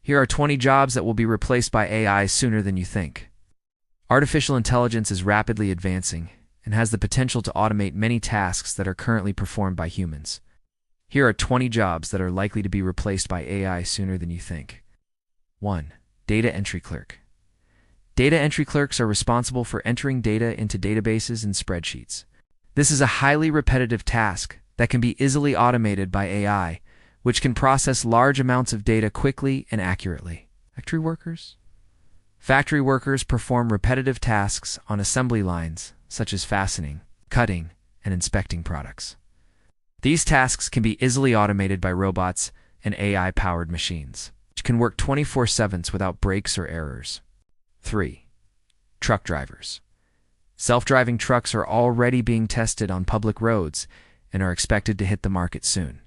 Here are 20 jobs that will be replaced by AI sooner than you think. Artificial intelligence is rapidly advancing and has the potential to automate many tasks that are currently performed by humans. Here are 20 jobs that are likely to be replaced by AI sooner than you think. 1. Data entry clerk. Data entry clerks are responsible for entering data into databases and spreadsheets. This is a highly repetitive task that can be easily automated by AI, which can process large amounts of data quickly and accurately. Factory workers? Factory workers perform repetitive tasks on assembly lines, such as fastening, cutting, and inspecting products. These tasks can be easily automated by robots and AI-powered machines, which can work 24/7 without breaks or errors. 3. Truck drivers. Self-driving trucks are already being tested on public roads and are expected to hit the market soon.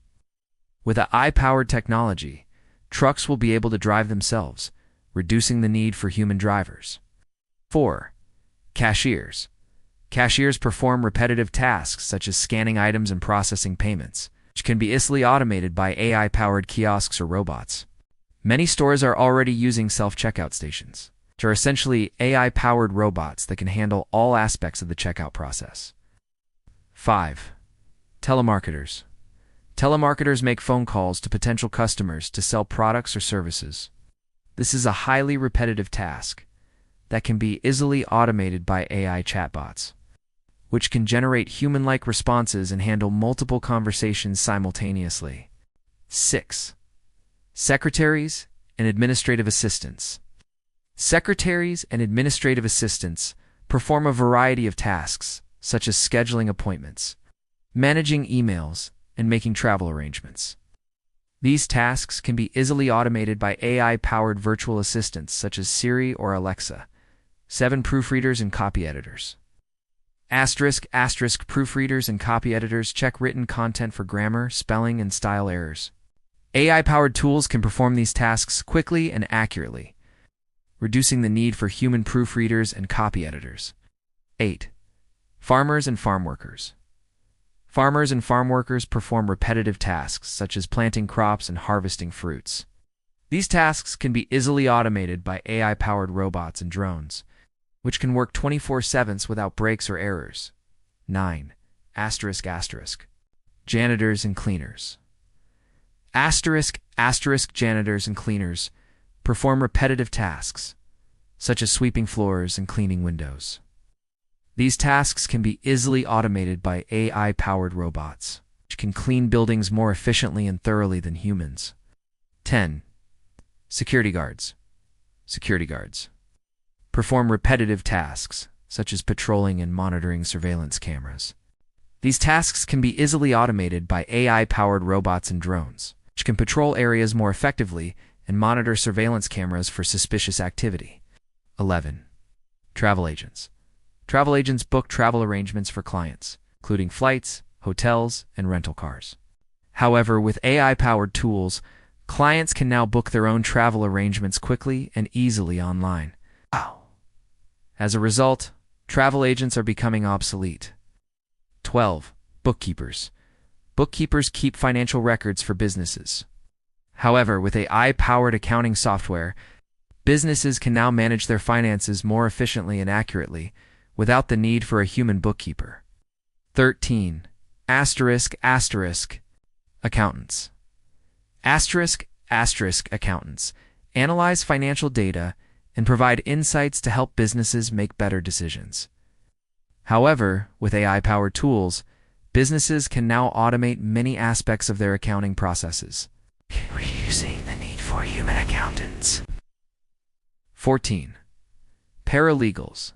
With AI-powered technology, trucks will be able to drive themselves, reducing the need for human drivers. 4. Cashiers. Cashiers perform repetitive tasks such as scanning items and processing payments, which can be easily automated by AI-powered kiosks or robots. Many stores are already using self-checkout stations, which are essentially AI-powered robots that can handle all aspects of the checkout process. 5. Telemarketers. Telemarketers make phone calls to potential customers to sell products or services. This is a highly repetitive task that can be easily automated by AI chatbots, which can generate human-like responses and handle multiple conversations simultaneously. 6. Secretaries and administrative assistants. Secretaries and administrative assistants perform a variety of tasks, such as scheduling appointments, managing emails, and making travel arrangements. These tasks can be easily automated by AI-powered virtual assistants such as Siri or Alexa. 7. Proofreaders and copy editors. Proofreaders and copy editors check written content for grammar, spelling, and style errors. AI-powered tools can perform these tasks quickly and accurately, reducing the need for human proofreaders and copy editors. 8. Farmers and farm workers. Farmers and farm workers perform repetitive tasks such as planting crops and harvesting fruits. These tasks can be easily automated by AI-powered robots and drones, which can work 24/7 without breaks or errors. 9. Janitors and cleaners. Janitors and cleaners perform repetitive tasks, such as sweeping floors and cleaning windows. These tasks can be easily automated by AI-powered robots, which can clean buildings more efficiently and thoroughly than humans. 10. Security guards. Security guards perform repetitive tasks, such as patrolling and monitoring surveillance cameras. These tasks can be easily automated by AI-powered robots and drones, which can patrol areas more effectively and monitor surveillance cameras for suspicious activity. 11. Travel agents. Travel agents book travel arrangements for clients, including flights, hotels, and rental cars. However, with AI-powered tools, clients can now book their own travel arrangements quickly and easily online. As a result, travel agents are becoming obsolete. 12. Bookkeepers. Bookkeepers keep financial records for businesses. However, with AI-powered accounting software, businesses can now manage their finances more efficiently and accurately, without the need for a human bookkeeper. 13. Accountants. Accountants analyze financial data and provide insights to help businesses make better decisions. However, with AI-powered tools, businesses can now automate many aspects of their accounting processes, reducing the need for human accountants. 14. Paralegals.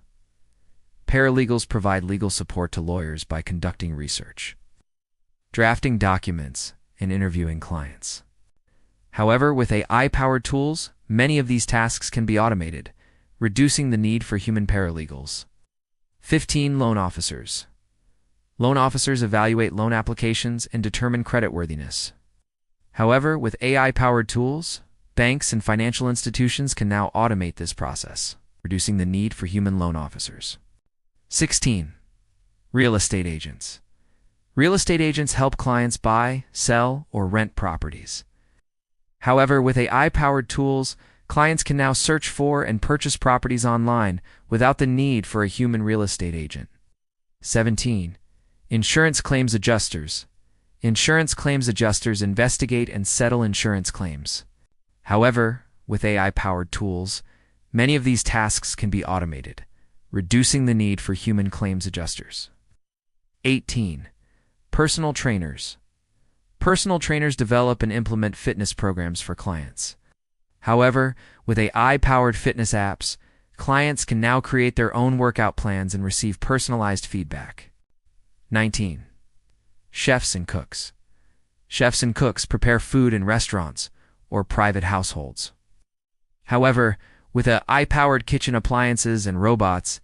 Paralegals provide legal support to lawyers by conducting research, drafting documents, and interviewing clients. However, with AI-powered tools, many of these tasks can be automated, reducing the need for human paralegals. 15. Loan officers. Loan officers evaluate loan applications and determine creditworthiness. However, with AI-powered tools, banks and financial institutions can now automate this process, reducing the need for human loan officers. 16. Real estate agents. Real estate agents help clients buy, sell, or rent properties. However, with AI-powered tools, clients can now search for and purchase properties online without the need for a human real estate agent. 17. Insurance claims adjusters. Insurance claims adjusters investigate and settle insurance claims. However, with AI-powered tools, many of these tasks can be automated, reducing the need for human claims adjusters. 18. Personal trainers. Personal trainers develop and implement fitness programs for clients. However, with AI-powered fitness apps, clients can now create their own workout plans and receive personalized feedback. 19. Chefs and cooks. Chefs and cooks prepare food in restaurants or private households. However, with AI-powered kitchen appliances and robots,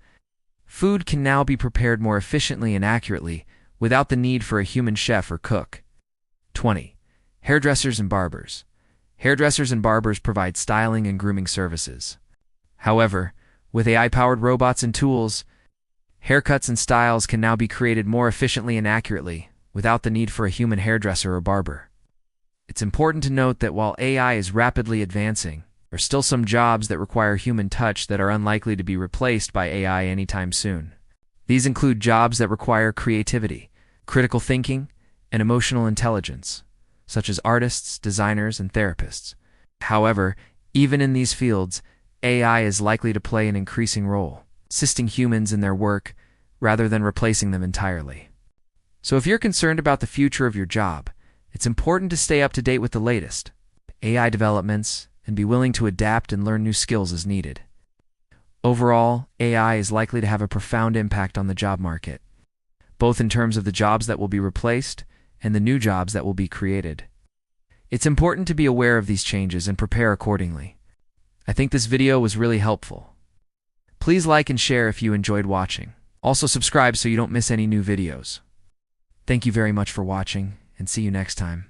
food can now be prepared more efficiently and accurately without the need for a human chef or cook. 20. Hairdressers and barbers. Hairdressers and barbers provide styling and grooming services. However, with AI-powered robots and tools, haircuts and styles can now be created more efficiently and accurately without the need for a human hairdresser or barber. It's important to note that while AI is rapidly advancing, there are still some jobs that require human touch that are unlikely to be replaced by AI anytime soon. These include jobs that require creativity, critical thinking, and emotional intelligence, such as artists, designers, and therapists. However, even in these fields, AI is likely to play an increasing role, assisting humans in their work rather than replacing them entirely. So if you're concerned about the future of your job, it's important to stay up to date with the latest AI developments and be willing to adapt and learn new skills as needed. Overall, AI is likely to have a profound impact on the job market, both in terms of the jobs that will be replaced and the new jobs that will be created. It's important to be aware of these changes and prepare accordingly. I think this video was really helpful. Please like and share if you enjoyed watching. Also subscribe so you don't miss any new videos. Thank you very much for watching, and see you next time.